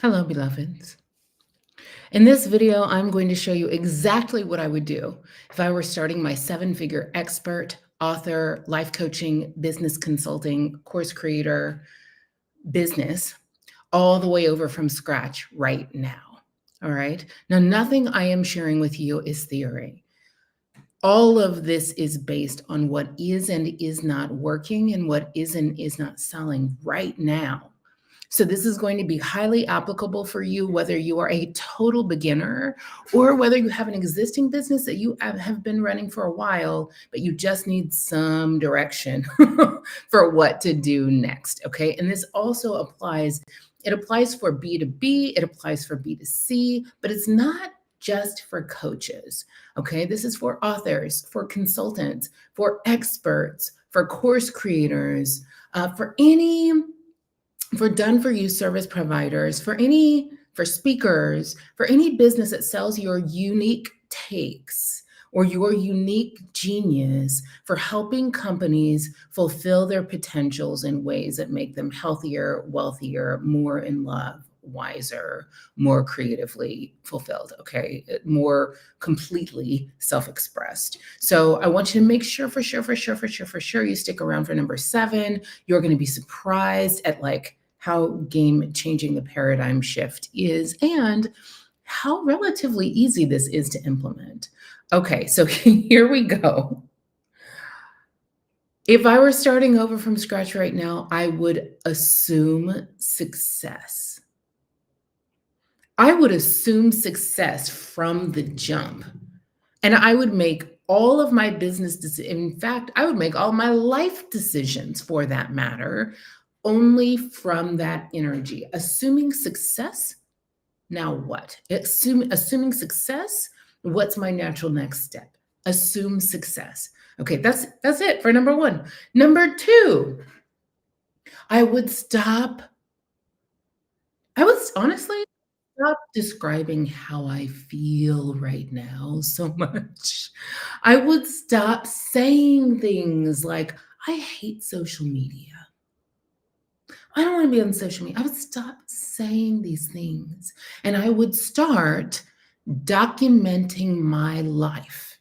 Hello, beloveds. In this video, I'm going to show you exactly what I would do if I were starting my seven-figure expert, author, life coaching, business consulting, course creator business all the way over from scratch right now. All right. Now, nothing I am sharing with you is theory. All of this is based on what is and is not working and what is and is not selling right now. So this is going to be highly applicable for you, whether you are a total beginner or whether you have an existing business that you have been running for a while, but you just need some direction for what to do next. Okay. And this also applies, it applies for B2B, it applies for B2C, but it's not just for coaches. Okay. This is for authors, for consultants, for experts, for course creators, for done-for-you service providers, for speakers, for any business that sells your unique takes or your unique genius for helping companies fulfill their potentials in ways that make them healthier, wealthier, more in love, wiser, more creatively fulfilled, okay? More completely self-expressed. So I want you to make sure for sure you stick around for number 7. You're going to be surprised at how game changing the paradigm shift is and how relatively easy this is to implement. Okay, so here we go. If I were starting over from scratch right now, I would assume success. I would assume success from the jump. And I would make all of my business decisions. In fact, I would make all my life decisions for that matter only from that energy. Assuming success, now what? Assuming success, what's my natural next step? Assume success. Okay, that's it for number 1. Number 2, I would honestly stop describing how I feel right now so much. I would stop saying things like, I hate social media. I don't want to be on social media. I would stop saying these things and I would start documenting my life.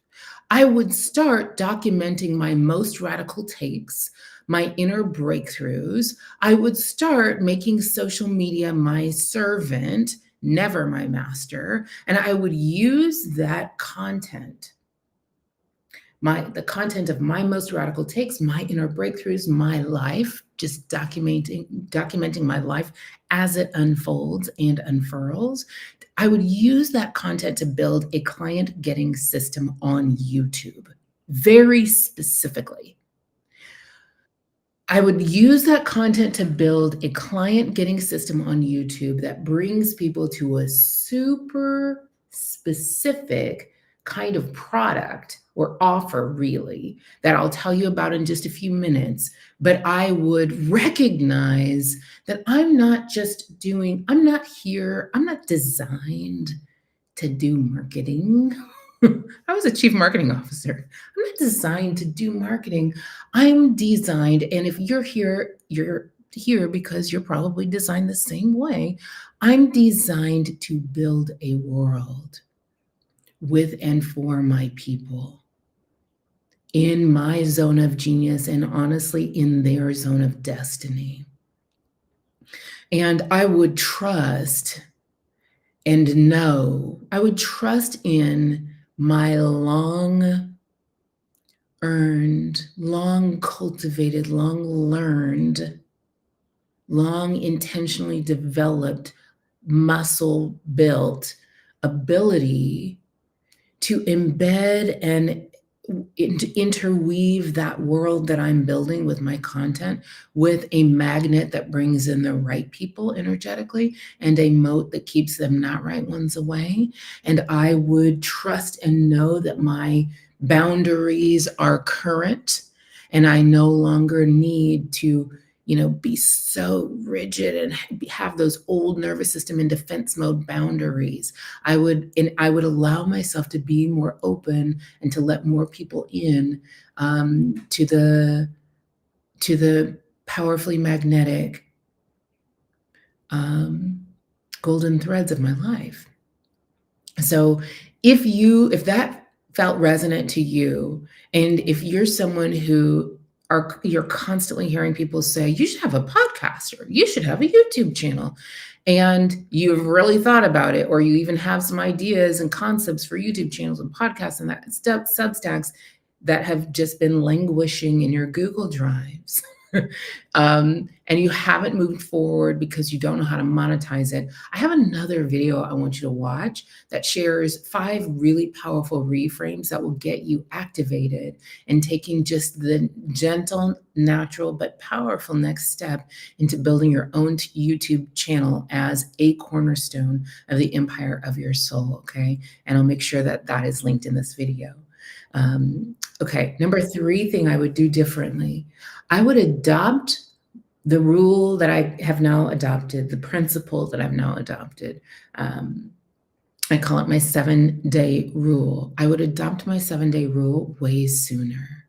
I would start documenting my most radical takes, my inner breakthroughs. I would start making social media my servant, never my master. And I would use that content, the content of my most radical takes, my inner breakthroughs, my life, just documenting my life as it unfolds and unfurls. I would use that content to build a client getting system on YouTube, very specifically. I would use that content to build a client getting system on YouTube that brings people to a super specific kind of product or offer, really, that I'll tell you about in just a few minutes. But I would recognize that I'm not designed to do marketing. I was a chief marketing officer. I'm not designed to do marketing. I'm designed, and if you're here because you're probably designed the same way. I'm designed to build a world with and for my people in my zone of genius and honestly in their zone of destiny. And I would trust and know, I would trust in my long earned, long cultivated, long learned, long intentionally developed, muscle built ability to embed and interweave that world that I'm building with my content with a magnet that brings in the right people energetically and a moat that keeps them not right ones away. And I would trust and know that my boundaries are current and I no longer need to be so rigid and have those old nervous system in defense mode boundaries. I would allow myself to be more open and to let more people in to the powerfully magnetic golden threads of my life. So if that felt resonant to you, and if you're someone who you're constantly hearing people say, you should have a podcast or you should have a YouTube channel, and you've really thought about it, or you even have some ideas and concepts for YouTube channels and podcasts and that stuff, Substacks that have just been languishing in your Google Drives. And you haven't moved forward because you don't know how to monetize it, I have another video I want you to watch that shares 5 really powerful reframes that will get you activated and taking just the gentle, natural, but powerful next step into building your own YouTube channel as a cornerstone of the empire of your soul, okay? And I'll make sure that that is linked in this video. Okay, number 3 thing I would do differently. I would adopt the rule that I have now adopted, the principle that I've now adopted. I call it my 7-day rule. I would adopt my 7-day rule way sooner.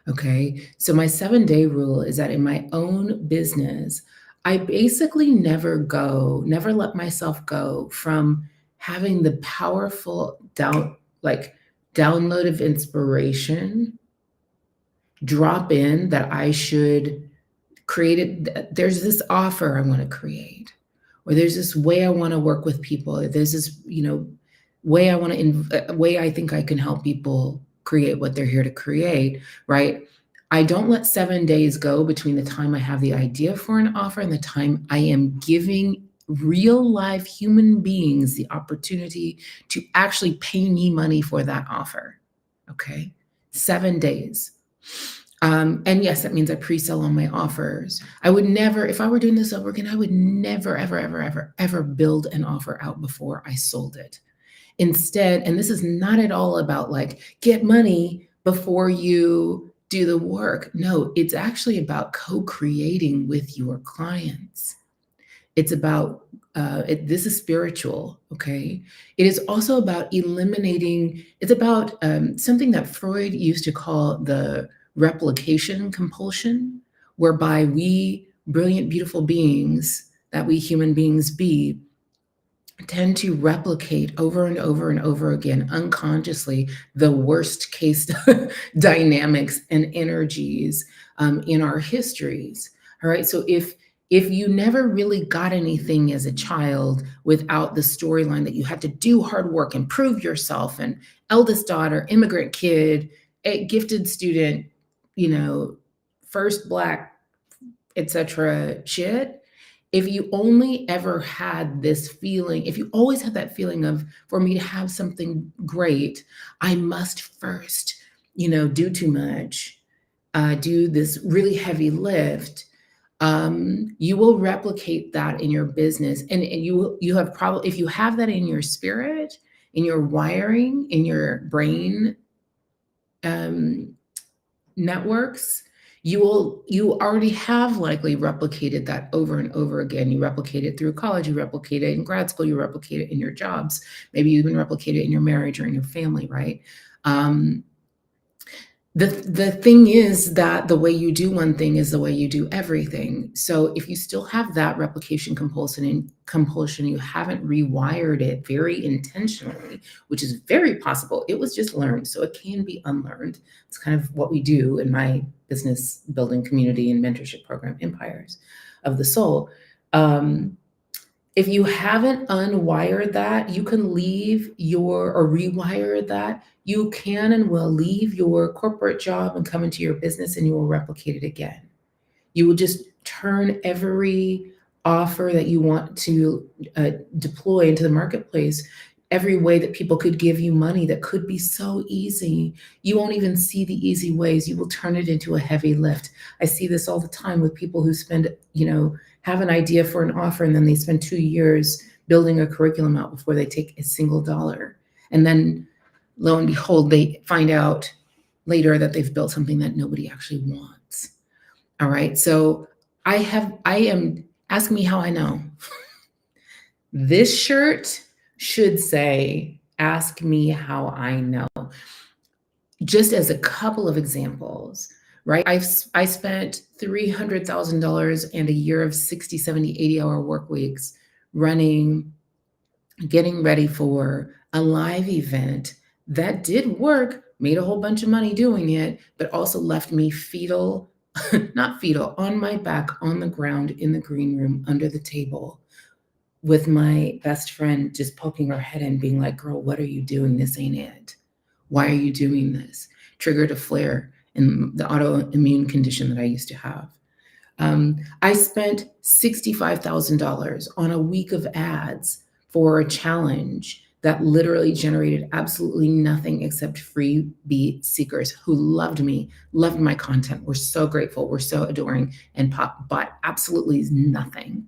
Okay, so my 7-day rule is that in my own business, I basically never let myself go from having the powerful download of inspiration drop in that I should create it. There's this offer I want to create, or there's this way I want to work with people. There's this, way way I think I can help people create what they're here to create, right? I don't let 7 days go between the time I have the idea for an offer and the time I am giving real life human beings the opportunity to actually pay me money for that offer. Okay, 7 days. And yes, that means I pre-sell on my offers. I would never, if I were doing this over again, I would never, ever, ever, ever, ever build an offer out before I sold it. Instead, and this is not at all about get money before you do the work. No, it's actually about co-creating with your clients. It's about, this is spiritual, okay? It is also about it's about something that Freud used to call the replication compulsion, whereby we brilliant, beautiful beings that we human beings be tend to replicate over and over and over again unconsciously the worst case dynamics and energies in our histories. All right, so if you never really got anything as a child without the storyline that you had to do hard work and prove yourself, and eldest daughter, immigrant kid, a gifted student, first Black, etc. shit, if you only ever had this feeling, if you always had that feeling of, for me to have something great, I must first, do too much, do this really heavy lift, you will replicate that in your business. And you have probably, if you have that in your spirit, in your wiring, in your brain networks, you already have likely replicated that over and over again. You replicate it through college, you replicate it in grad school, you replicate it in your jobs. Maybe you even replicate it in your marriage or in your family, right? The thing is that the way you do one thing is the way you do everything. So if you still have that replication compulsion, you haven't rewired it very intentionally, which is very possible. It was just learned, so it can be unlearned. It's kind of what we do in my business building community and mentorship program, Empires of the Soul. If you haven't unwired that, you can rewire that. You can and will leave your corporate job and come into your business, and you will replicate it again. You will just turn every offer that you want to deploy into the marketplace, every way that people could give you money that could be so easy. You won't even see the easy ways. You will turn it into a heavy lift. I see this all the time with people who have an idea for an offer, and then they spend 2 years building a curriculum out before they take a single dollar. And then lo and behold, they find out later that they've built something that nobody actually wants. All right. So I am, ask me how I know. This shirt should say, ask me how I know. Just as a couple of examples, right? I spent $300,000 and a year of 60, 70, 80-hour work weeks getting ready for a live event that did work, made a whole bunch of money doing it, but also left me fetal, not fetal, on my back on the ground in the green room under the table with my best friend just poking her head in, being like, girl, what are you doing? This ain't it. Why are you doing this? Triggered a flare in the autoimmune condition that I used to have. I spent $65,000 on a week of ads for a challenge that literally generated absolutely nothing except freebie seekers who loved me, loved my content, were so grateful, were so adoring, and bought absolutely nothing.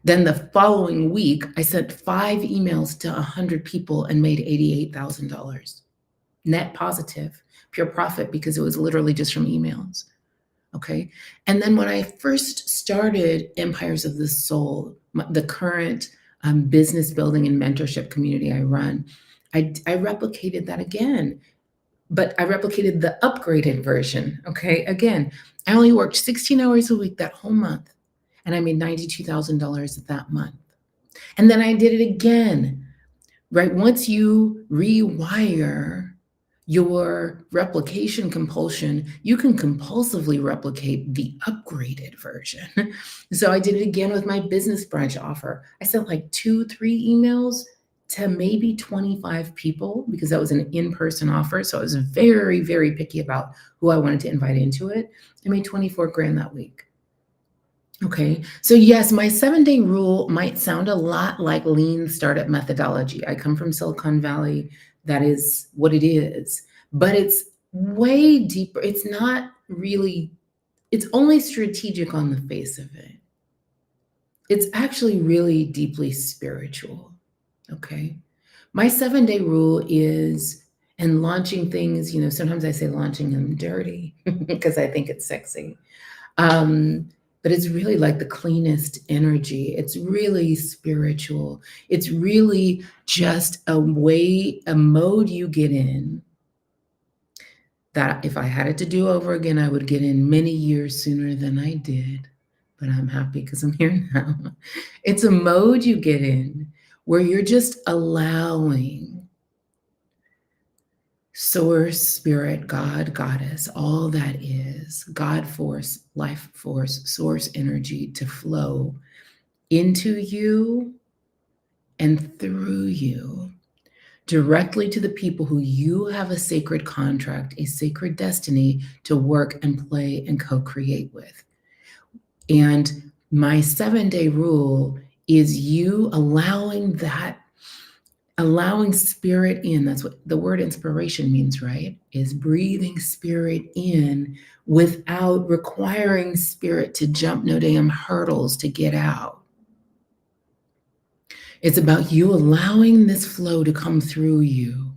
Then the following week, I sent 5 emails to 100 people and made $88,000. Net positive, pure profit, because it was literally just from emails. Okay. And then when I first started Empires of the Soul, the current business building and mentorship community I run, I replicated that again, but I replicated the upgraded version. Okay. Again, I only worked 16 hours a week that whole month, and I made $92,000 that month. And then I did it again, right? Once you rewire your replication compulsion, you can compulsively replicate the upgraded version. So I did it again with my business brunch offer. I sent like 2-3 emails to maybe 25 people because that was an in-person offer. So I was very, very picky about who I wanted to invite into it. I made 24 grand that week. Okay, so yes, my 7-day rule might sound a lot like lean startup methodology. I come from Silicon Valley. That is what it is, but it's way deeper. It's not really, it's only strategic on the face of it. It's actually really deeply spiritual. Okay, my 7-day rule is, and launching things, sometimes I say launching them dirty because I think it's sexy. But it's really like the cleanest energy. It's really spiritual. It's really just a mode you get in that if I had it to do over again, I would get in many years sooner than I did. But I'm happy because I'm here now. It's a mode you get in where you're just allowing source, spirit, God, goddess, all that is, God force, life force, source energy to flow into you and through you, directly to the people who you have a sacred contract, a sacred destiny to work and play and co-create with. And my 7-day rule is you allowing spirit in. That's what the word inspiration means, right? Is breathing spirit in without requiring spirit to jump no damn hurdles to get out. It's about you allowing this flow to come through you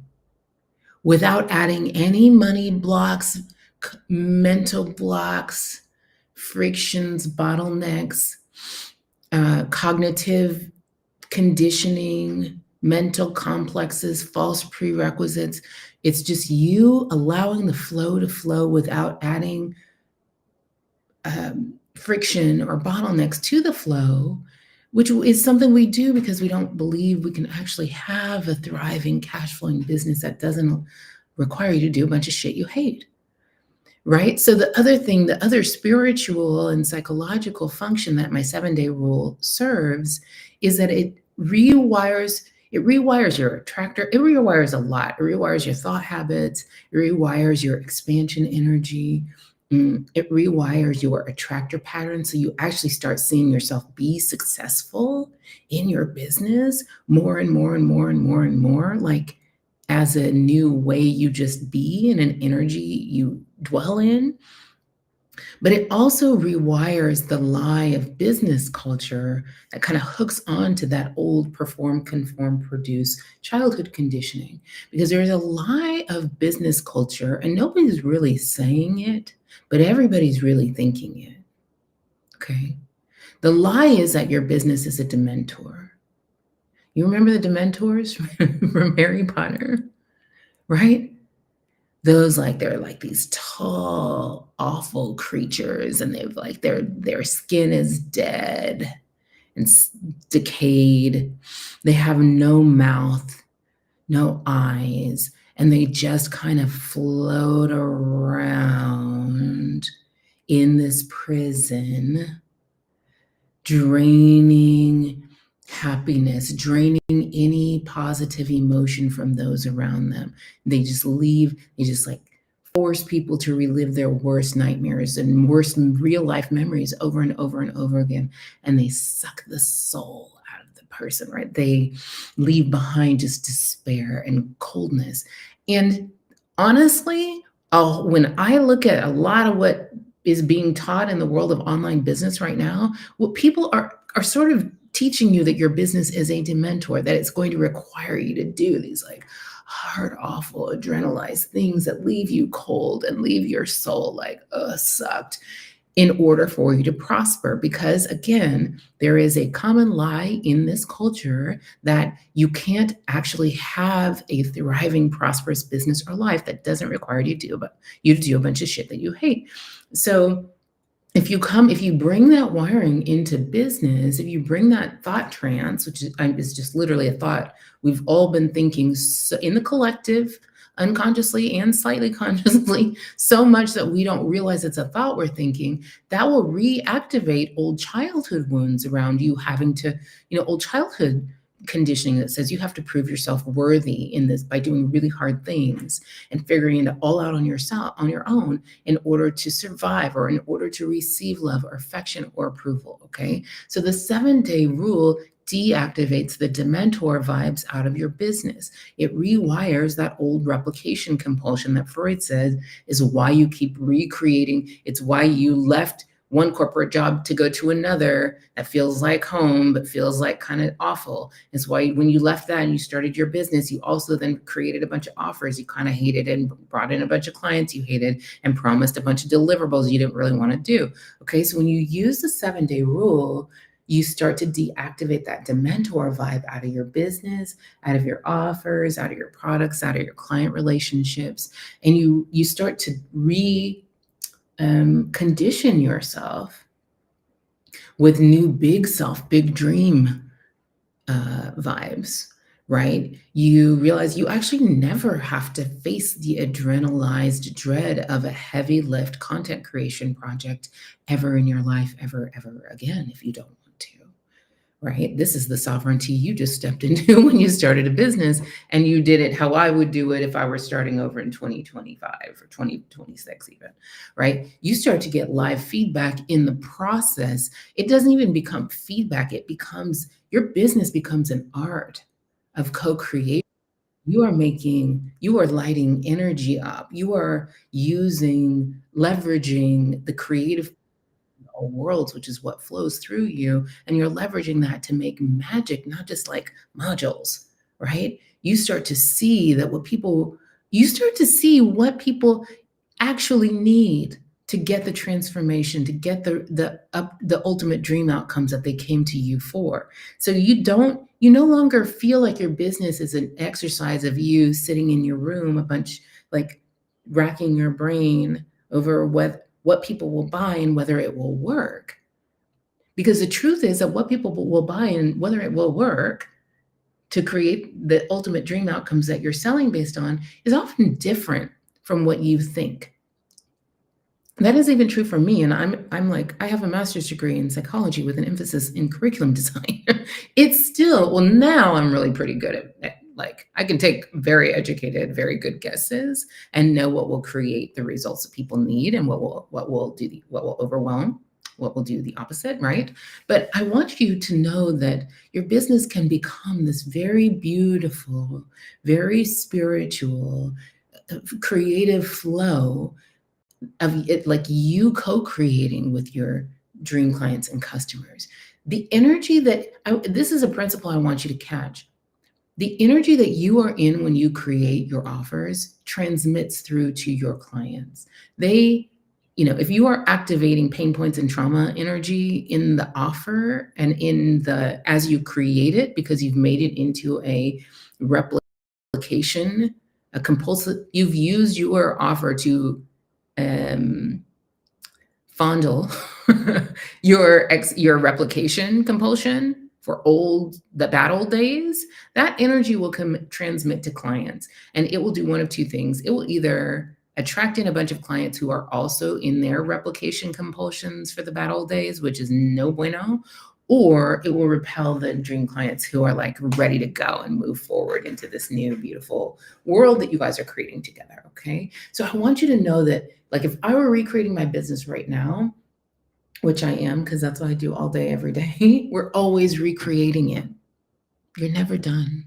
without adding any money blocks, mental blocks, frictions, bottlenecks, cognitive conditioning, mental complexes, false prerequisites. It's just you allowing the flow to flow without adding friction or bottlenecks to the flow, which is something we do because we don't believe we can actually have a thriving, cash flowing business that doesn't require you to do a bunch of shit you hate. Right? So the other spiritual and psychological function that my 7-day rule serves is that it rewires your attractor. It rewires a lot. It rewires your thought habits. It rewires your expansion energy. It rewires your attractor pattern. So you actually start seeing yourself be successful in your business more and more and more and more and more, like as a new way you just be and an energy you dwell in. But it also rewires the lie of business culture that kind of hooks on to that old perform, conform, produce childhood conditioning. Because there's a lie of business culture, and nobody's really saying it, but everybody's really thinking it. Okay. The lie is that your business is a Dementor. You remember the Dementors from Harry Potter, right? Those they're like these tall, awful creatures, and they've their skin is dead, and decayed. They have no mouth, no eyes, and they just kind of float around in this prison, draining happiness, draining any positive emotion from those around them. They just leave, they just like force people to relive their worst nightmares and worst real life memories over and over and over again. And they suck the soul out of the person, right? They leave behind just despair and coldness. And honestly, when I look at a lot of what is being taught in the world of online business right now, what people are sort of teaching you that your business is a Dementor, that it's going to require you to do these like hard, awful, adrenalized things that leave you cold and leave your soul like, sucked, in order for you to prosper. Because again, there is a common lie in this culture that you can't actually have a thriving, prosperous business or life that doesn't require you to do a bunch of shit that you hate. So if you bring that wiring into business, if you bring that thought trance, which is just literally a thought we've all been thinking in the collective, unconsciously and slightly consciously, so much that we don't realize it's a thought we're thinking, that will reactivate old childhood wounds around you having to, old childhood conditioning that says you have to prove yourself worthy in this by doing really hard things and figuring it all out on your own in order to survive or in order to receive love or affection or approval. Okay, so the 7-day rule deactivates the Dementor vibes out of your business. It rewires that old replication compulsion that Freud says is why you keep recreating. It's why you left one corporate job to go to another that feels like home, but feels like kind of awful. It's why when you left that and you started your business, you also then created a bunch of offers you kind of hated and brought in a bunch of clients you hated and promised a bunch of deliverables you didn't really want to do. Okay, so when you use the 7-day rule, you start to deactivate that Dementor vibe out of your business, out of your offers, out of your products, out of your client relationships, and you start to condition yourself with new big self, big dream vibes, right? You realize you actually never have to face the adrenalized dread of a heavy lift content creation project ever in your life, ever again, if you don't want to. Right? This is the sovereignty you just stepped into when you started a business, and you did it how I would do it if I were starting over in 2025 or 2026 even, right? You start to get live feedback in the process. It doesn't even become feedback. Your business becomes an art of co-creation. You are lighting energy up. You are leveraging the creative worlds, which is what flows through you, and you're leveraging that to make magic, not just like modules, right? You start to see what people actually need to get the transformation, to get the ultimate dream outcomes that they came to you for. So you no longer feel like your business is an exercise of you sitting in your room like racking your brain over what people will buy and whether it will work. Because the truth is that what people will buy and whether it will work to create the ultimate dream outcomes that you're selling based on is often different from what you think. That is even true for me. And I'm like, I have a master's degree in psychology with an emphasis in curriculum design. It's still, well, now I'm really pretty good at like, I can take very educated, very good guesses and know what will create the results that people need and what will overwhelm, what will do the opposite, right? But I want you to know that your business can become this very beautiful, very spiritual, creative flow of it, like you co-creating with your dream clients and customers. The energy this is a principle I want you to catch. The energy that you are in when you create your offers transmits through to your clients. If you are activating pain points and trauma energy in the offer and as you create it, because you've made it into a replication, you've used your offer to fondle your replication compulsion for the bad old days, that energy will transmit to clients, and it will do one of two things. It will either attract in a bunch of clients who are also in their replication compulsions for the bad old days, which is no bueno, or it will repel the dream clients who are like ready to go and move forward into this new beautiful world that you guys are creating together. Okay. So I want you to know that, like, if I were recreating my business right now, which I am, because that's what I do all day, every day, we're always recreating it. You're never done.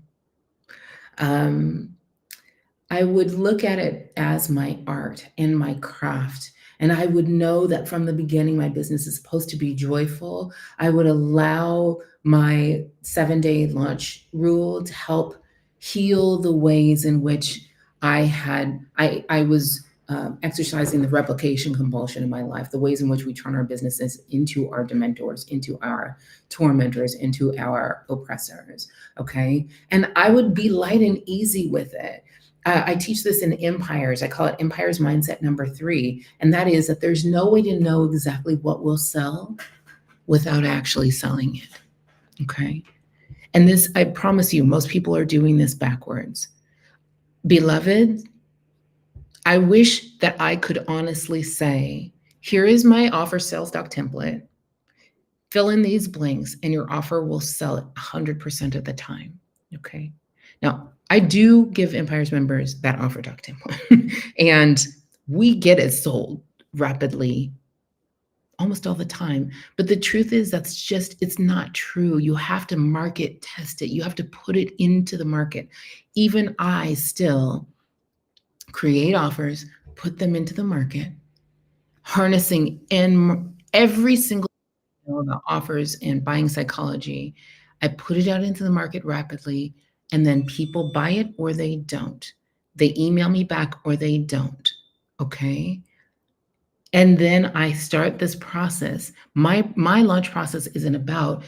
I would look at it as my art and my craft. And I would know that from the beginning, my business is supposed to be joyful. I would allow my 7-day launch rule to help heal the ways in which I was exercising the replication compulsion in my life, the ways in which we turn our businesses into our dementors, into our tormentors, into our oppressors. Okay. And I would be light and easy with it. I teach this in Empires. I call it Empires Mindset number 3. And that is that there's no way to know exactly what will sell without actually selling it. Okay. And this, I promise you, most people are doing this backwards. Beloved, I wish that I could honestly say, here is my offer sales doc template. Fill in these blanks and your offer will sell it 100% of the time. Okay. Now, I do give Empires members that offer doc template and we get it sold rapidly almost all the time. But the truth is it's not true. You have to market test it. You have to put it into the market. Even I still create offers, put them into the market, harnessing in every single about offers and buying psychology. I put it out into the market rapidly, and then people buy it or they don't. They email me back or they don't. Okay. And then I start this process. My launch process isn't about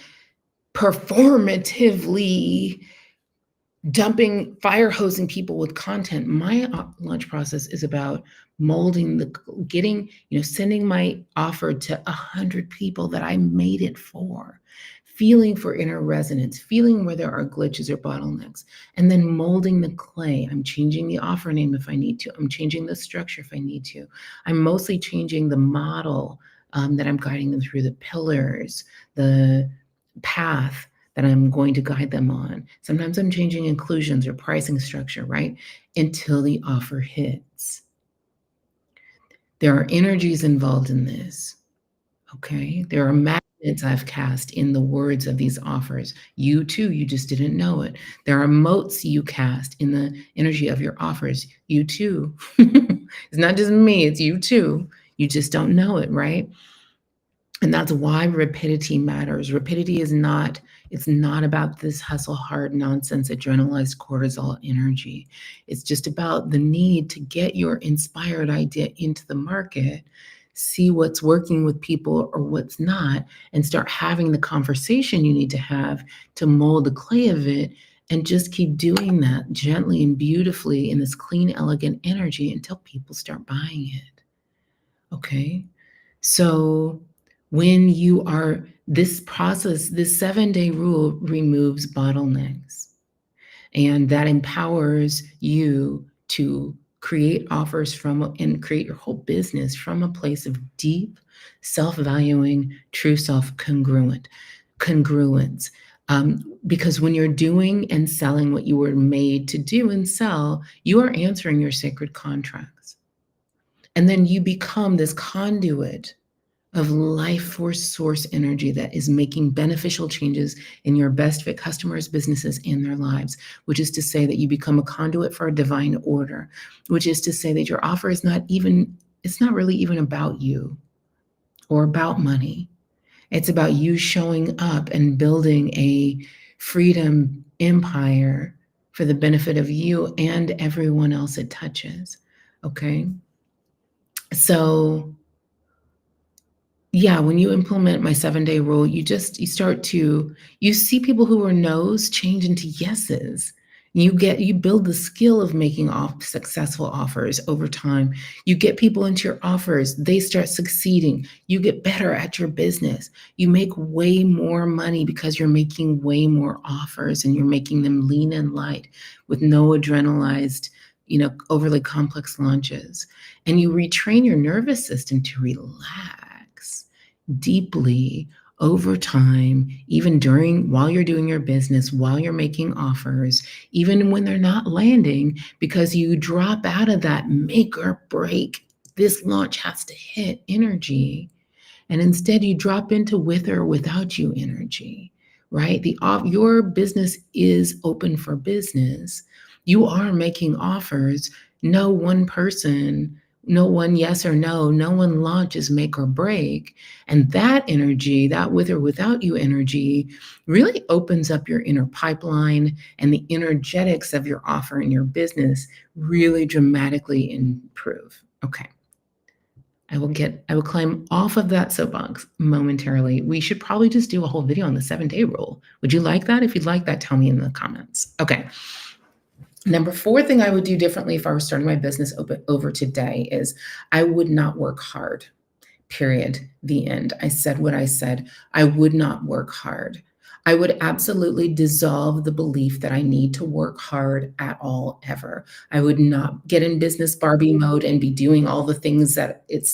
performatively fire hosing people with content. My launch process is about molding sending my offer to 100 people that I made it for, feeling for inner resonance, feeling where there are glitches or bottlenecks, and then molding the clay. I'm changing the offer name if I need to. I'm changing the structure if I need to. I'm mostly changing the model that I'm guiding them through, the pillars, the path that I'm going to guide them on. Sometimes I'm changing inclusions or pricing structure, right? Until the offer hits. There are energies involved in this, okay? There are magnets I've cast in the words of these offers. You too, you just didn't know it. There are moats you cast in the energy of your offers. You too. It's not just me, it's you too. You just don't know it, right? And that's why rapidity matters. Rapidity it's not about this hustle hard nonsense, adrenalized cortisol energy. It's just about the need to get your inspired idea into the market, see what's working with people or what's not, and start having the conversation you need to have to mold the clay of it, and just keep doing that gently and beautifully in this clean, elegant energy until people start buying it. Okay? So when you are this process, this 7-day rule removes bottlenecks, and that empowers you to create offers and create your whole business from a place of deep self-valuing, true self-congruence. Because when you're doing and selling what you were made to do and sell, you are answering your sacred contracts. And then you become this conduit of life force source energy that is making beneficial changes in your best fit customers, businesses, and their lives, which is to say that you become a conduit for a divine order, which is to say that your offer is it's not really even about you or about money. It's about you showing up and building a freedom empire for the benefit of you and everyone else it touches. Okay. So yeah, when you implement my 7-day rule, you see people who were no's change into yeses. You build the skill of making successful offers over time. You get people into your offers, they start succeeding. You get better at your business. You make way more money because you're making way more offers and you're making them lean and light with no adrenalized, overly complex launches. And you retrain your nervous system to relax deeply over time, even while you're doing your business, while you're making offers, even when they're not landing, because you drop out of that make or break, this launch has to hit energy. And instead you drop into with or without you energy, right? Your business is open for business. You are making offers. No one person, no one yes or no one launch is make or break. And that energy, that with or without you energy, really opens up your inner pipeline, and the energetics of your offer and your business really dramatically improve. Okay. I will climb off of that soapbox momentarily. We should probably just do a whole video on the 7-day rule. Would you like that? If you'd like that, tell me in the comments. Okay. Number 4 thing I would do differently if I were starting my business over today is I would not work hard. Period. The end. I said what I said. I would not work hard. I would absolutely dissolve the belief that I need to work hard at all, ever. I would not get in business Barbie mode and be doing all the things that it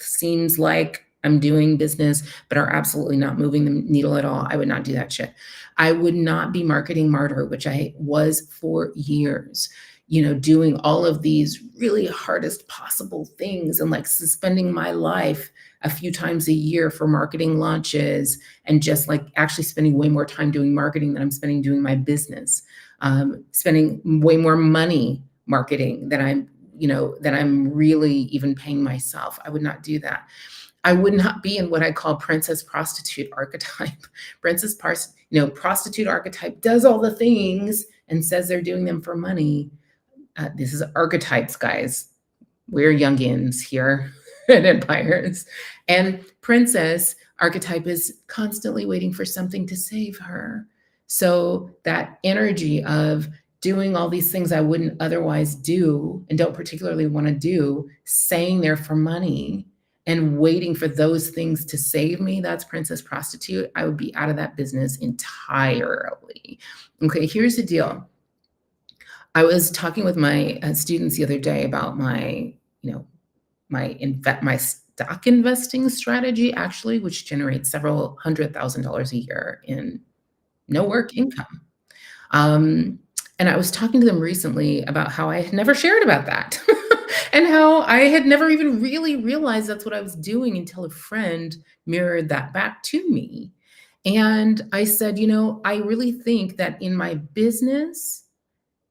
seems like I'm doing business, but are absolutely not moving the needle at all. I would not do that shit. I would not be marketing Martyr, which I was for years, doing all of these really hardest possible things and like suspending my life a few times a year for marketing launches, and just like actually spending way more time doing marketing than I'm spending doing my business, spending way more money marketing than I'm really even paying myself. I would not do that. I would not be in what I call Princess Prostitute archetype. Prostitute archetype does all the things and says they're doing them for money. This is archetypes, guys. We're youngins here at Empires. And princess archetype is constantly waiting for something to save her. So that energy of doing all these things I wouldn't otherwise do and don't particularly want to do, saying they're for money and waiting for those things to save me, that's Princess Prostitute. I would be out of that business entirely. Okay, here's the deal. I was talking with my students the other day about my stock investing strategy, actually, which generates several $100,000 a year in no work income. And I was talking to them recently about how I had never shared about that and how I had never even really realized that's what I was doing until a friend mirrored that back to me. And I said, I really think that in my business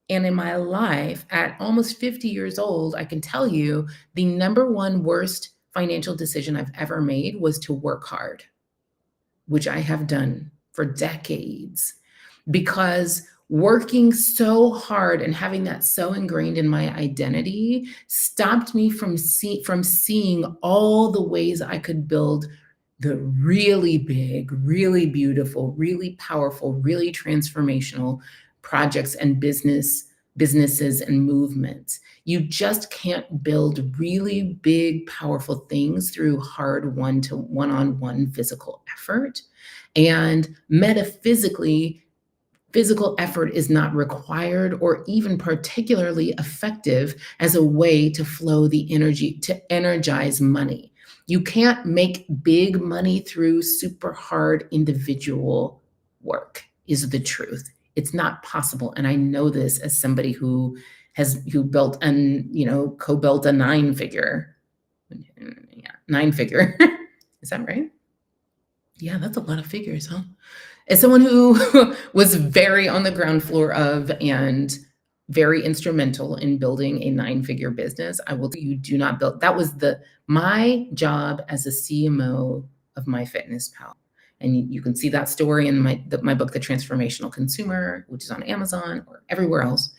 and in my life, at almost 50 years old, I can tell you the number one worst financial decision I've ever made was to work hard, which I have done for decades, because working so hard and having that so ingrained in my identity stopped me from seeing all the ways I could build the really big, really beautiful, really powerful, really transformational projects and businesses and movements. You just can't build really big, powerful things through hard one-on-one physical effort. And metaphysically, physical effort is not required or even particularly effective as a way to flow the energy, to energize money. You can't make big money through super hard individual work, is the truth. It's not possible. And I know this as somebody who built and co-built a 9-figure. Yeah, 9-figure. Is that right? Yeah, that's a lot of figures, huh? As someone who was very on the ground floor of and very instrumental in building a 9-figure business, I will tell you, do not build. That was my job as a CMO of MyFitnessPal. And you can see that story in my book, The Transformational Consumer, which is on Amazon or everywhere else.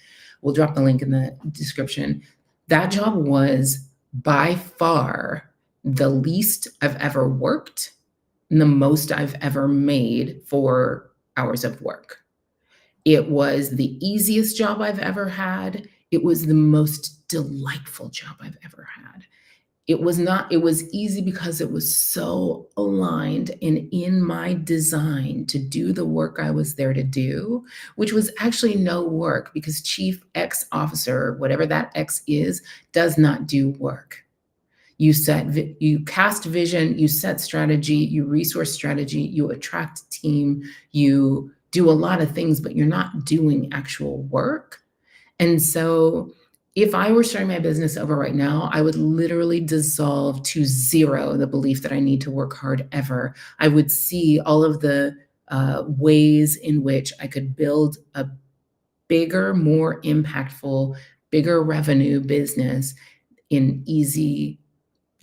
We'll drop the link in the description. That job was by far the least I've ever worked and the most I've ever made for hours of work. It was the easiest job I've ever had. It was the most delightful job I've ever had. It was not, it was easy because it was so aligned and in my design to do the work I was there to do, which was actually no work because Chief X officer, whatever that X is, does not do work. You cast vision, you set strategy, you resource strategy, you attract team, you do a lot of things, but you're not doing actual work. And so if I were starting my business over right now, I would literally dissolve to zero the belief that I need to work hard ever. I would see all of the ways in which I could build a bigger, more impactful, bigger revenue business in easy,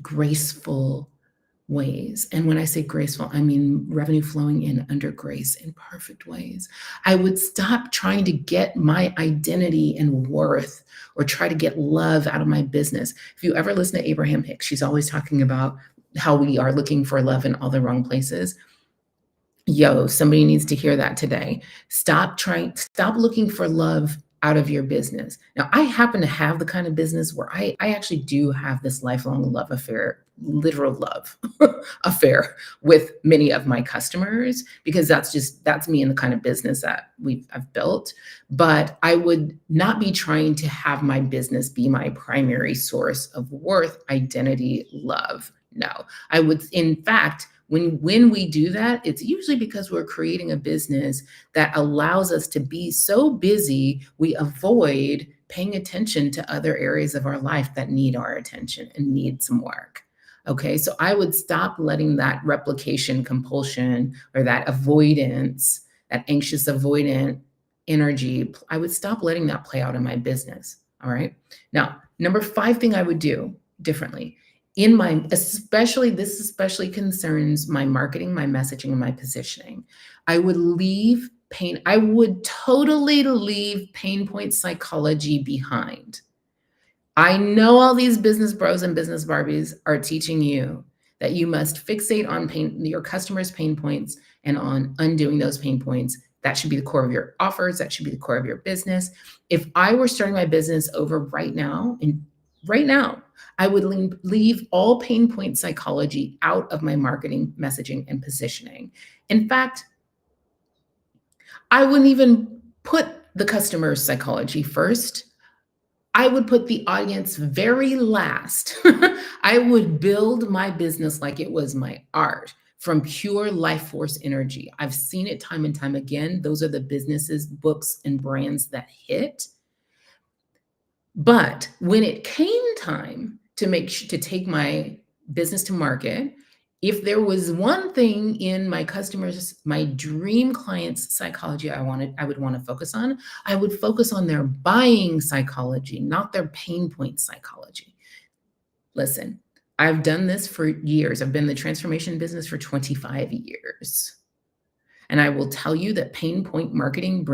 graceful ways. And when I say graceful, I mean revenue flowing in under grace in perfect ways. I would stop trying to get my identity and worth or try to get love out of my business. If you ever listen to Abraham Hicks, she's always talking about how we are looking for love in all the wrong places. Yo, somebody needs to hear that today. Stop looking for love out of your business. Now, I happen to have the kind of business where I actually do have this lifelong love affair, literal love affair with many of my customers, because that's me and the kind of business that I've built. But I would not be trying to have my business be my primary source of worth, identity, love. No, I would, in fact, when we do that, it's usually because we're creating a business that allows us to be so busy, we avoid paying attention to other areas of our life that need our attention and need some work. Okay, so I would stop letting that replication compulsion or that avoidance, that anxious avoidant energy, I would stop letting that play out in my business. All right. Now, number 5 thing I would do differently this especially concerns my marketing, my messaging, and my positioning. I would totally leave pain point psychology behind. I know all these business bros and business Barbies are teaching you that you must fixate on your customers' pain points and on undoing those pain points. That should be the core of your offers. That should be the core of your business. If I were starting my business over right now, I would leave all pain point psychology out of my marketing, messaging, and positioning. In fact, I wouldn't even put the customer's psychology first. I would put the audience very last. I would build my business like it was my art from pure life force energy. I've seen it time and time again. Those are the businesses, books, and brands that hit. But when it came time to take my business to market, if there was one thing in my dream clients' psychology I would want to focus on, I would focus on their buying psychology, not their pain point psychology. Listen, I've done this for years. I've been in the transformation business for 25 years. And I will tell you that pain point marketing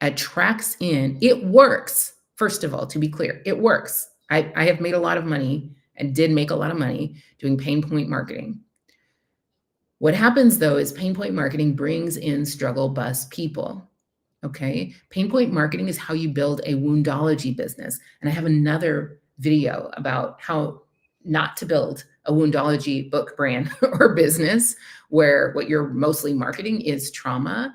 attracts in, it works. First of all, to be clear, it works. I have made a lot of money and did make a lot of money doing pain point marketing. What happens though is pain point marketing brings in struggle bus people. Okay. Pain point marketing is how you build a woundology business. And I have another video about how not to build a woundology book brand or business where what you're mostly marketing is trauma.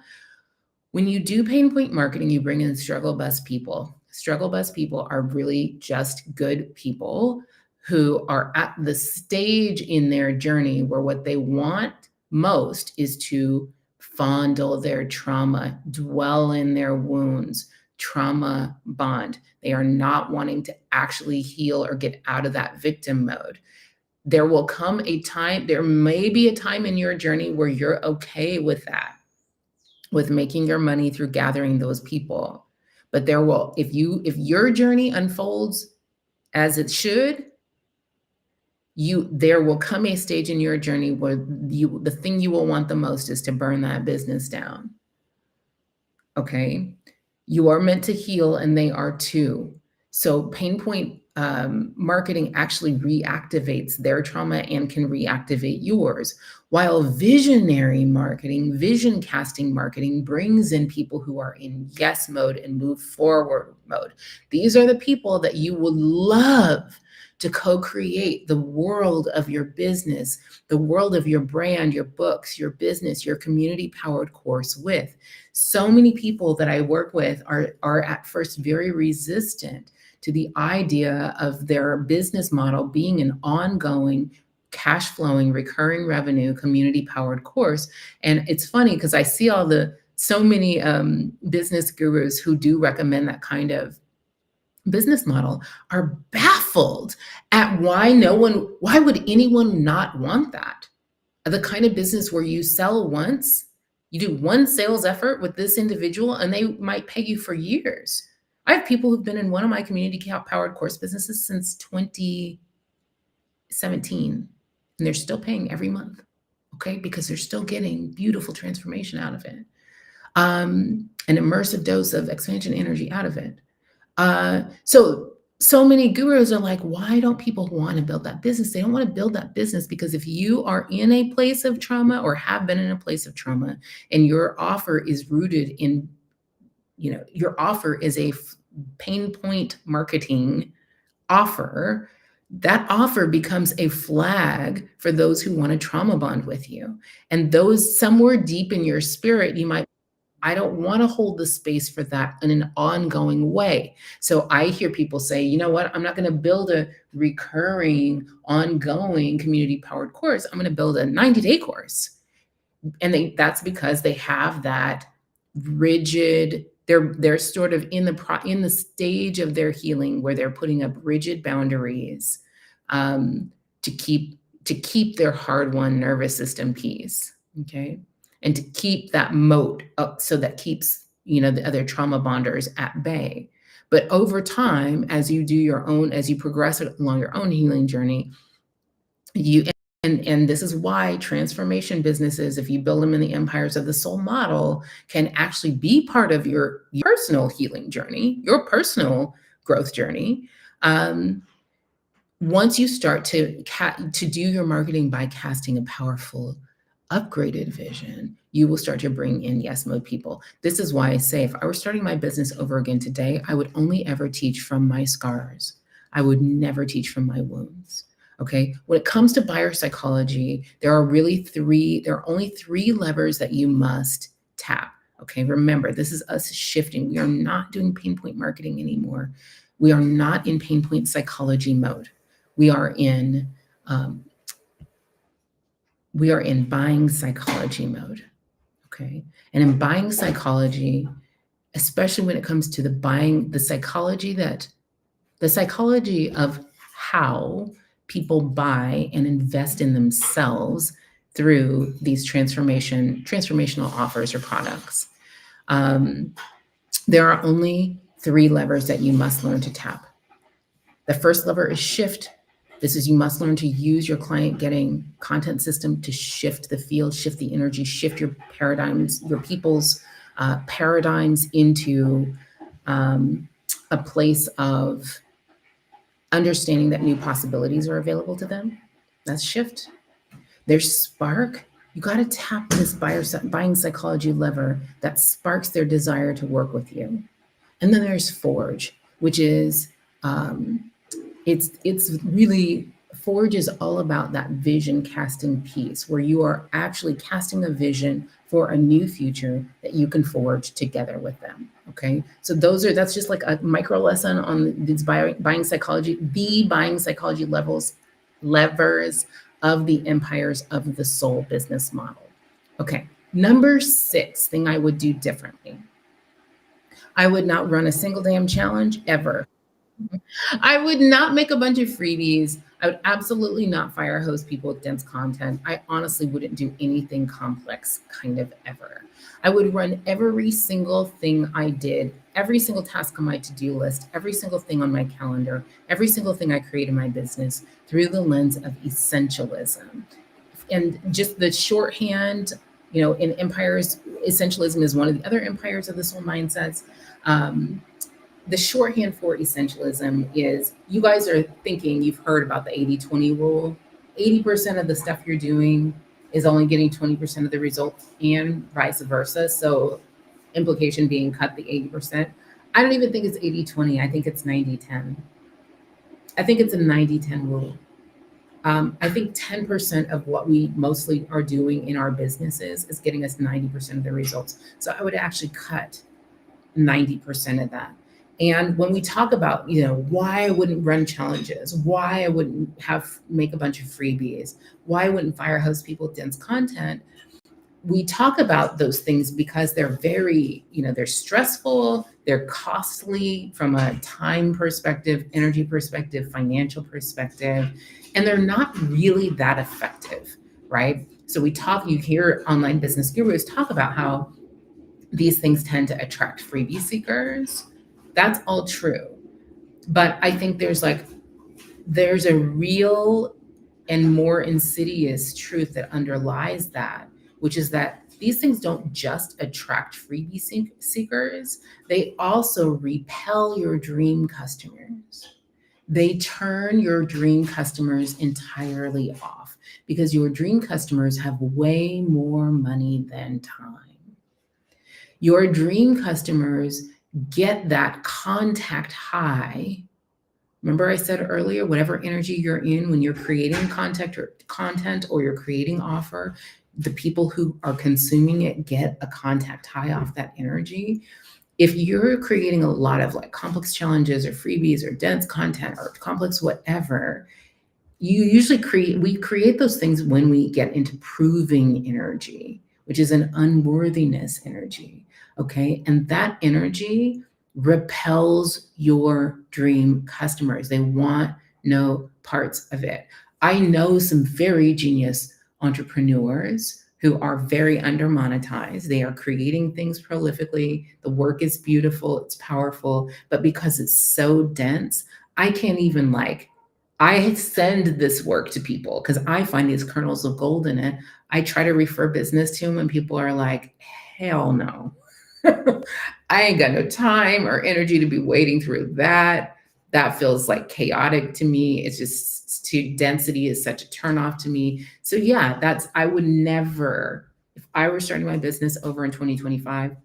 When you do pain point marketing, you bring in struggle bus people. Struggle bus people are really just good people who are at the stage in their journey where what they want most is to fondle their trauma, dwell in their wounds, trauma bond. They are not wanting to actually heal or get out of that victim mode. There may be a time in your journey where you're okay with that, with making your money through gathering those people. But if your journey unfolds as it should, there will come a stage in your journey where the thing you will want the most is to burn that business down. Okay. You are meant to heal and they are too. So pain point marketing actually reactivates their trauma and can reactivate yours. While visionary marketing, vision casting marketing brings in people who are in yes mode and move forward mode. These are the people that you would love to co-create the world of your business, the world of your brand, your books, your business, your community-powered course with. So many people that I work with are at first very resistant to the idea of their business model being an ongoing, cash flowing, recurring revenue, community powered course. And it's funny because I see so many business gurus who do recommend that kind of business model are baffled at why would anyone not want that? The kind of business where you sell once, you do one sales effort with this individual and they might pay you for years. I have people who've been in one of my community powered course businesses since 2017, and they're still paying every month, okay? Because they're still getting beautiful transformation out of it, an immersive dose of expansion energy out of it. So many gurus are like, why don't people want to build that business? They don't want to build that business because if you are in a place of trauma or have been in a place of trauma and your offer is rooted in, your offer is a pain point marketing offer, that offer becomes a flag for those who want to trauma bond with you. And those somewhere deep in your spirit, I don't want to hold the space for that in an ongoing way. So I hear people say, you know what, I'm not going to build a recurring, ongoing community-powered course. I'm going to build a 90-day course. And that's because they have that rigid, they're sort of in the stage of their healing where they're putting up rigid boundaries to keep their hard-won nervous system peace. Okay. And to keep that moat up so that keeps, the other trauma bonders at bay. But over time, as you progress along your own healing journey, and this is why transformation businesses, if you build them in the empires of the soul model, can actually be part of your personal healing journey, your personal growth journey. Once you start to do your marketing by casting a powerful upgraded vision, you will start to bring in yes mode people. This is why I say if I were starting my business over again today, I would only ever teach from my scars. I would never teach from my wounds. Okay. When it comes to buyer psychology, there are only three levers that you must tap. Okay. Remember, this is us shifting. We are not doing pain point marketing anymore. We are not in pain point psychology mode. We are in buying psychology mode. Okay. And in buying psychology, especially when it comes to the psychology of how people buy and invest in themselves through these transformational offers or products. There are only three levers that you must learn to tap. The first lever is shift. This is you must learn to use your client getting content system to shift the field, shift the energy, shift your paradigms, your people's paradigms into a place of understanding that new possibilities are available to them. That's shift. There's spark. You got to tap this buying psychology lever that sparks their desire to work with you. And then there's forge, which is Forge is all about that vision casting piece where you are actually casting a vision for a new future that you can forge together with them. Okay. So that's just like a micro lesson on these buying psychology, levers of the empires of the soul business model. Okay. Number 6 thing I would do differently. I would not run a single damn challenge ever. I would not make a bunch of freebies. I would absolutely not fire hose people with dense content. I honestly wouldn't do anything complex kind of ever. I would run every single thing I did, every single task on my to-do list, every single thing on my calendar, every single thing I create in my business through the lens of essentialism. And just the shorthand, in empires, essentialism is one of the other empires of the soul mindsets. The shorthand for essentialism is, you guys are thinking you've heard about the 80-20 rule. 80% of the stuff you're doing is only getting 20% of the results, and vice versa. So implication being, cut the 80%. I don't even think it's 80-20. I think it's 90-10. I think it's a 90-10 rule. I think 10% of what we mostly are doing in our businesses is getting us 90% of the results. So I would actually cut 90% of that. And when we talk about, why I wouldn't run challenges, why I wouldn't make a bunch of freebies, why I wouldn't fire hose people with dense content, we talk about those things because they're very, they're stressful, they're costly from a time perspective, energy perspective, financial perspective, and they're not really that effective, right? So you hear online business gurus talk about how these things tend to attract freebie seekers. That's all true. But I think there's a real and more insidious truth that underlies that, which is that these things don't just attract freebie seekers, they also repel your dream customers. They turn your dream customers entirely off, because your dream customers have way more money than time. Your dream customers get that contact high. Remember I said earlier, whatever energy you're in when you're creating content or you're creating offer, the people who are consuming it get a contact high off that energy. If you're creating a lot of complex challenges or freebies or dense content or complex whatever, we create those things when we get into proving energy, which is an unworthiness energy. Okay. And that energy repels your dream customers. They want no parts of it. I know some very genius entrepreneurs who are very under-monetized. They are creating things prolifically. The work is beautiful, it's powerful, but because it's so dense, I can't even I send this work to people because I find these kernels of gold in it. I try to refer business to them and people are like, hell no. I ain't got no time or energy to be wading through that. That feels chaotic to me. It's just density is such a turnoff to me. So yeah, I would never, if I were starting my business over in 2025,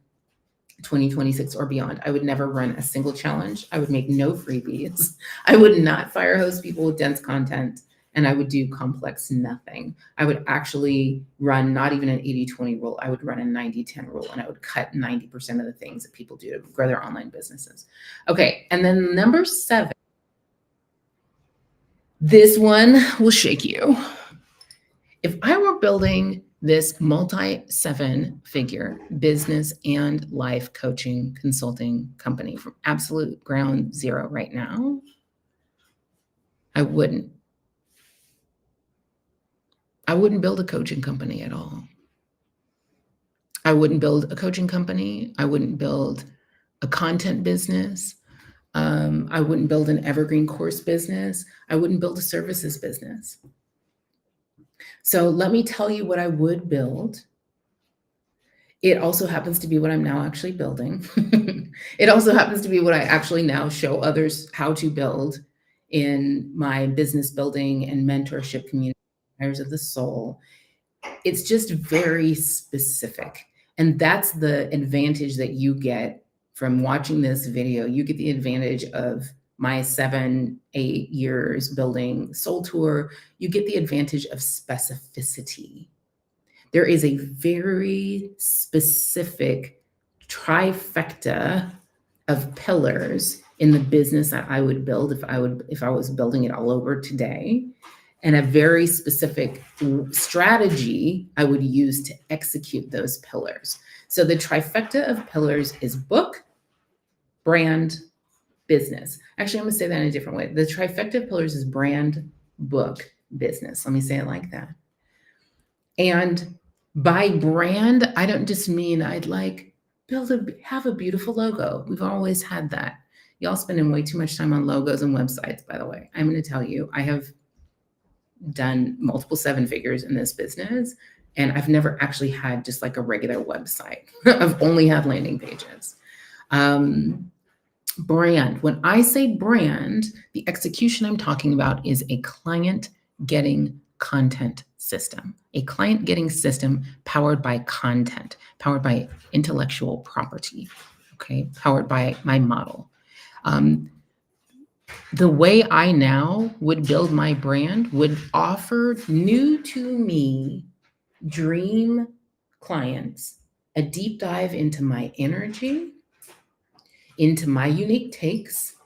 2026 or beyond, I would never run a single challenge. I would make no freebies. I would not fire hose people with dense content, and I would do complex nothing. I would actually run not even an 80-20 rule. I would run a 90-10 rule, and I would cut 90% of the things that people do to grow their online businesses. Okay, and then number 7. This one will shake you. If I were building this multi-7-figure business and life coaching consulting company from absolute ground zero right now, I wouldn't build a coaching company at all. I wouldn't build a coaching company. I wouldn't build a content business. I wouldn't build an evergreen course business. I wouldn't build a services business. So let me tell you what I would build. It also happens to be what I'm now actually building. It also happens to be what I actually now show others how to build in my business building and mentorship community, Fires of the Soul. It's just very specific. And that's the advantage that you get from watching this video. You get the advantage of my 7-8 years building Soul Tour. You get the advantage of specificity. There is a very specific trifecta of pillars in the business that I would build if I was building it all over today, and a very specific strategy I would use to execute those pillars. So the trifecta of pillars is book, brand, business. Actually, I'm going to say that in a different way. The trifecta of pillars is brand, book, business. Let me say it like that. And by brand, I don't just mean I'd have a beautiful logo. We've always had that. Y'all spending way too much time on logos and websites, by the way. I'm going to tell you, I have done multiple 7 figures in this business, and I've never actually had just a regular website. I've only had landing pages. Brand. When I say brand, the execution I'm talking about is a client getting content system, a client getting system powered by content, powered by intellectual property, okay, powered by my model. The way I now would build my brand would offer new to me dream clients a deep dive into my energy, into my unique takes,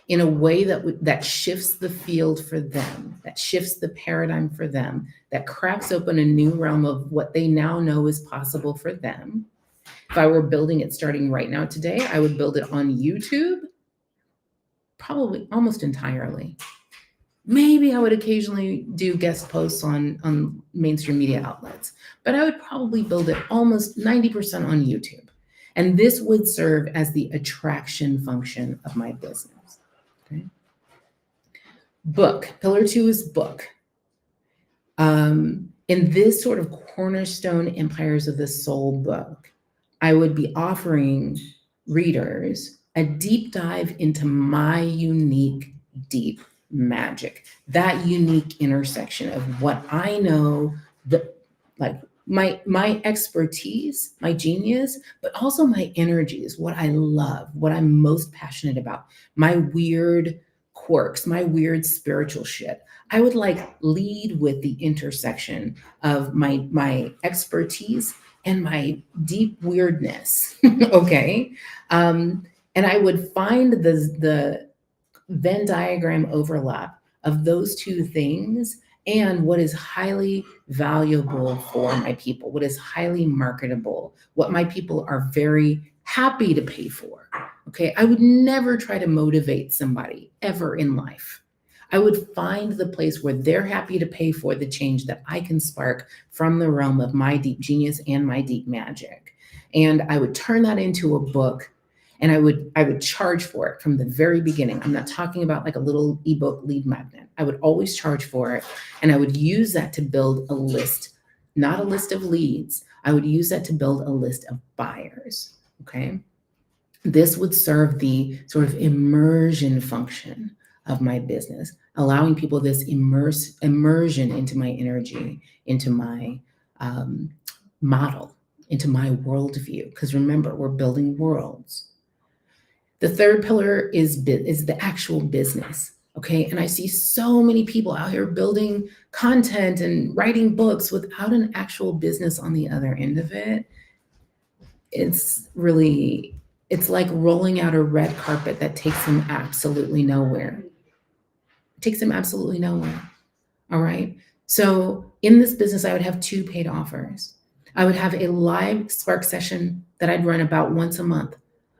in a way that shifts the field for them, that shifts the paradigm for them, that cracks open a new realm of what they now know is possible for them. If I were building it starting right now today, I would build it on YouTube, probably almost entirely. Maybe I would occasionally do guest posts on mainstream media outlets, but I would probably build it almost 90% on YouTube. And this would serve as the attraction function of my business. Okay. Book. Pillar 2 is book. In this sort of cornerstone Empires of the Soul book, I would be offering readers a deep dive into my unique, deep magic, that unique intersection of what I know, like my expertise, my genius, but also my energies, what I love, what I'm most passionate about, my weird quirks, my weird spiritual shit. I would like lead with the intersection of my expertise and my deep weirdness. Okay. And I would find the Venn diagram overlap of those two things and what is highly valuable for my people, what is highly marketable, what my people are very happy to pay for. Okay. I would never try to motivate somebody ever in life. I would find the place where they're happy to pay for the change that I can spark from the realm of my deep genius and my deep magic. And I would turn that into a book, and I would charge for it from the very beginning. I'm not talking about like a little ebook lead magnet. I would always charge for it, and I would use that to build a list, not a list of leads. I would use that to build a list of buyers. Okay. This would serve the sort of immersion function of my business, allowing people this immersion into my energy, into my model, into my worldview. Because remember, we're building worlds. The third pillar is the actual business. Okay. And I see so many people out here building content and writing books without an actual business on the other end of it. It's like rolling out a red carpet that takes them absolutely nowhere. It takes them absolutely nowhere. All right. So in this business, I would have 2 paid offers. I would have a live Spark session that I'd run about once a month.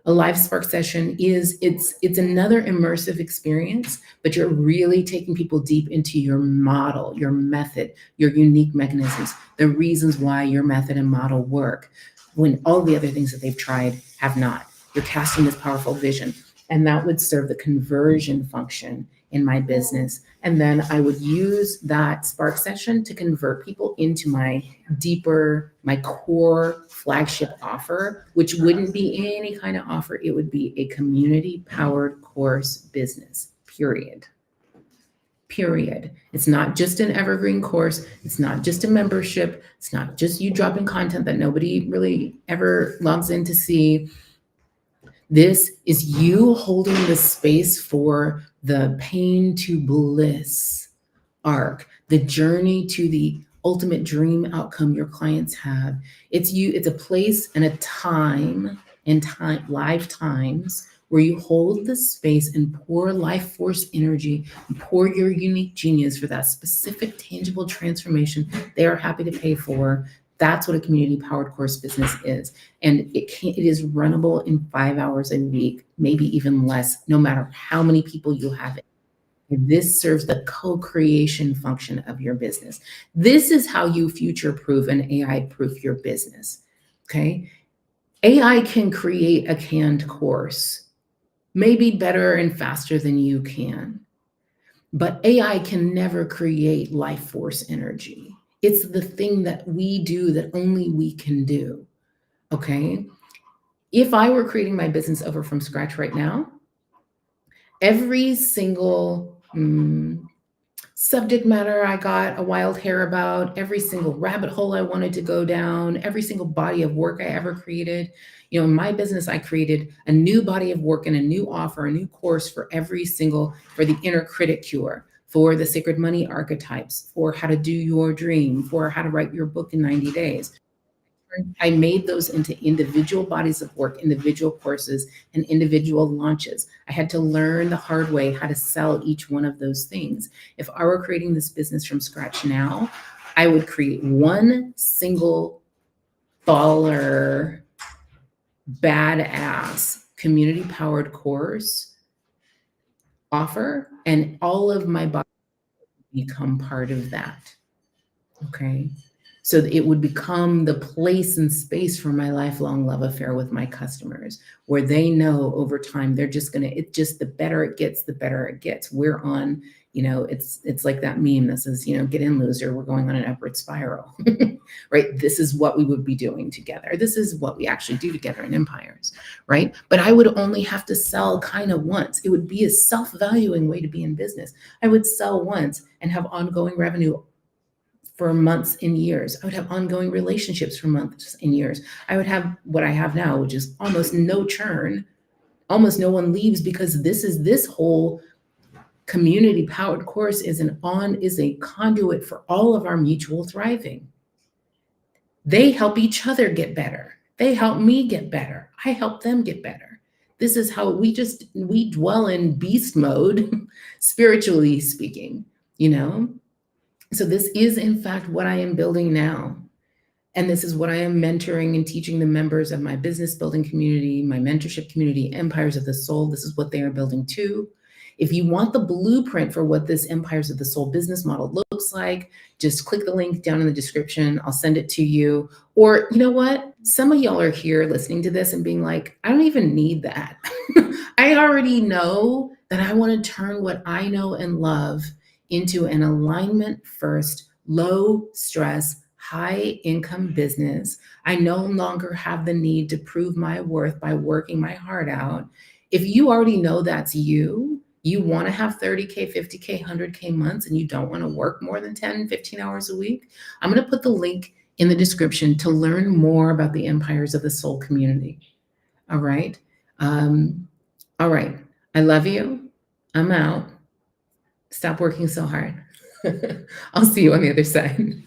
A live Spark session it's another immersive experience, but you're really taking people deep into your model, your method, your unique mechanisms, the reasons why your method and model work when all the other things that they've tried have not. You're casting this powerful vision, and that would serve the conversion function in my business. And then I would use that Spark session to convert people into my core flagship offer, which wouldn't be any kind of offer. It would be a community powered course business, period. It's not just an evergreen course. It's not just a membership. It's not just you dropping content that nobody really ever logs in to see. This is you holding the space for the pain to bliss arc, the journey to the ultimate dream outcome your clients have. It's a place and a time and lifetimes where you hold the space and pour life force energy and pour your unique genius for that specific tangible transformation they are happy to pay for. That's what a community powered course business is. And it is runnable in 5 hours a week, maybe even less, no matter how many people you have. This serves the co-creation function of your business. This is how you future-proof and AI-proof your business, okay? AI can create a canned course, maybe better and faster than you can, but AI can never create life force energy. It's the thing that we do that only we can do, okay? If I were creating my business over from scratch right now, Every single subject matter I got a wild hair about, every single rabbit hole I wanted to go down, every single body of work I ever created. You know, in my business, I created a new body of work and a new offer, a new course for for the inner critic cure, for the sacred money archetypes, for how to do your dream, for how to write your book in 90 days. I made those into individual bodies of work, individual courses, and individual launches. I had to learn the hard way how to sell each one of those things. If I were creating this business from scratch now, I would create one single baller, badass, community powered course offer, and all of my bodies become part of that. Okay. So it would become the place and space for my lifelong love affair with my customers, where they know over time they're just gonna, it just, the better it gets, the better it gets. We're on, you know, it's like that meme that says, you know, get in, loser, we're going on an upward spiral. Right? This is what we would be doing together. This is what we actually do together in empires, right? But I would only have to sell kind of once. It would be a self-valuing way to be in business. I would sell once and have ongoing revenue for months and years. I would have ongoing relationships for months and years. I would have what I have now, which is almost no churn. Almost no one leaves, because this whole community powered course is a conduit for all of our mutual thriving. They help each other get better. They help me get better. I help them get better. This is how we dwell in beast mode, spiritually speaking, you know? So this is in fact what I am building now. And this is what I am mentoring and teaching the members of my business building community, my mentorship community, Empires of the Soul. This is what they are building too. If you want the blueprint for what this Empires of the Soul business model looks like, just click the link down in the description. I'll send it to you. Or you know what? Some of y'all are here listening to this and being like, I don't even need that. I already know that I want to turn what I know and love into an alignment first, low stress, high income business. I no longer have the need to prove my worth by working my heart out. If you already know that's you want to have 30K, 50K, 100K months, and you don't want to work more than 10, 15 hours a week, I'm going to put the link in the description to learn more about the Empires of the Soul community. All right. All right. I love you. I'm out. Stop working so hard. I'll see you on the other side.